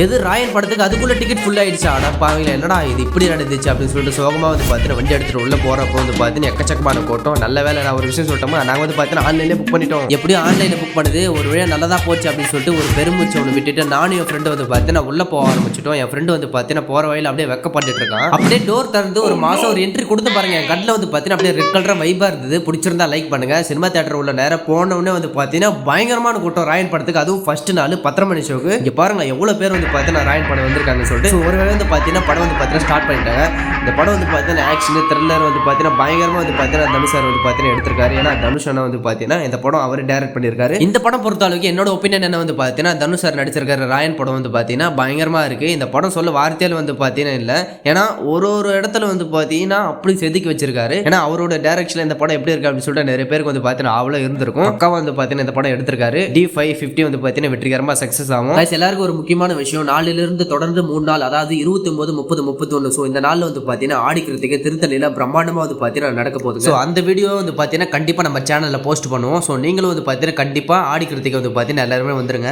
எது ராயன் படத்துக்கு அதுக்குள்ள டிக்கெட் ஃபுல் ஆயிடுச்சு. ஆனா பாவீங்களா என்னடா இது இப்படி நடந்துச்சு அப்படின்னு சொல்லிட்டு சோகமா வந்து பார்த்தீங்கன்னா வண்டி எடுத்துட்டு உள்ள போறப்போ வந்து பார்த்தீங்கன்னா எக்கச்சக்கமான கூட்டம். நல்ல வேலை நான் ஒரு விஷயம் சொல்லிட்டோமா, நாங்கள் வந்து பார்த்தீங்கன்னா ஆன்லைன்லேயே புக் பண்ணிட்டோம். எப்படியும் ஆன்லைனில் புக் பண்ணுது ஒரு வழியாக நல்லதா போச்சு அப்படின்னு சொல்லிட்டு ஒரு பெருமூச்சு ஒன்று விட்டுட்டு நானும் என் ஃப்ரெண்டு வந்து பார்த்தீங்கன்னா உள்ள போக ஆரம்பிச்சிட்டோம். என் ஃப்ரெண்டு வந்து பார்த்தீங்கன்னா போற வழியில் அப்படியே வெக்கப்பட்டுட்டு இருக்கான். அப்படியே டோர் திறந்து ஒரு மாசம் ஒரு என்ட்ரி கொடுத்து பாருங்க. என் கண்ணில் வந்து பார்த்தீங்கன்னா அப்படியே ரெட் கலரா வைபா இருந்தது. பிடிச்சிருந்தா லைக் பண்ணுங்க. சினிமா தியேட்டர் உள்ள நேரம் போன உடனே வந்து பார்த்தீங்கன்னா பயங்கரமான கூட்டம் ராயன் படத்துக்கு. அதுவும் ஃபர்ஸ்ட் நாள் 10:30 மணி ஷோக்கு. இங்க பாருங்க எவ்வளவு பேர் வந்து பார்த்தீங்கன்னா ராயன் படம் வந்திருக்காங்கன்னு சொல்லிட்டு ஒருவேளை வந்து பார்த்தீங்கன்னா படம் வந்து பார்த்தீங்கன்னா ஸ்டார்ட் பண்ணிட்டாங்க. இந்த படம் வந்து பார்த்தீங்கன்னா ஆக்ஷன் த்ரில்லர் வந்து பார்த்தீங்கன்னா பயங்கரமாக வந்து பார்த்தீங்கன்னா தனுஷ் சார் வந்து பார்த்தீங்கன்னா எடுத்திருக்காரு. ஏன்னா தனுஷ் அண்ணா வந்து பார்த்தீங்கன்னா இந்த படம் அவர் டைரக்ட் பண்ணியிருக்காரு. இந்த படம் பொறுத்த அளவுக்கு என்னோட ஒப்பீனியன் என்ன வந்து பார்த்தீங்கன்னா தனுஷ் சார் நடிச்சிருக்காரு ராயன் படம் வந்து பார்த்தீங்கன்னா பயங்கரமாக இருக்கு. இந்த படம் சொல்ல வார்த்தையில் வந்து பார்த்தீங்கன்னா இல்லை. ஏன்னா ஒரு இடத்துல வந்து பார்த்தீங்கன்னா அப்படி செதுக்கி வச்சிருக்காரு. ஏன்னா அவரோட டைரக்ஷன்ல இந்த படம் எப்படி இருக்கு அப்படின்னு சொல்லிட்டு நிறைய பேருக்கு வந்து பார்த்தீங்கன்னா அவ்வளோ இருந்திருக்கும். அக்காவா வந்து பார்த்தீங்கன்னா இந்த படம் எடுத்திருக்காரு. D550 வந்து பார்த்தீங்கன்னா வெற்றிகரமாக சக்ஸஸ் ஆகும். எல்லாருக்கும் ஒரு முக்கியமான விஷயம், நாளிலிருந்து தொடர்ந்து 3 நாள், அதாவது 29, 30, 31. ஸோ இந்த நாளில் வந்து பார்த்தீங்கன்னா ஆடிக்கிறதுக்கு திருத்தணியில் பிரம்மாண்டமாக வந்து பார்த்தீங்கன்னா நடக்க போகுது. ஸோ அந்த வீடியோ வந்து பார்த்தீங்கன்னா கண்டிப்பாக நம்ம சேனலில் போஸ்ட் பண்ணுவோம். ஸோ நீங்களும் வந்து பார்த்தீங்கன்னா கண்டிப்பாக ஆடிக்கிறதுக்கு வந்து பார்த்தீங்கன்னா எல்லாருமே வந்துருங்க.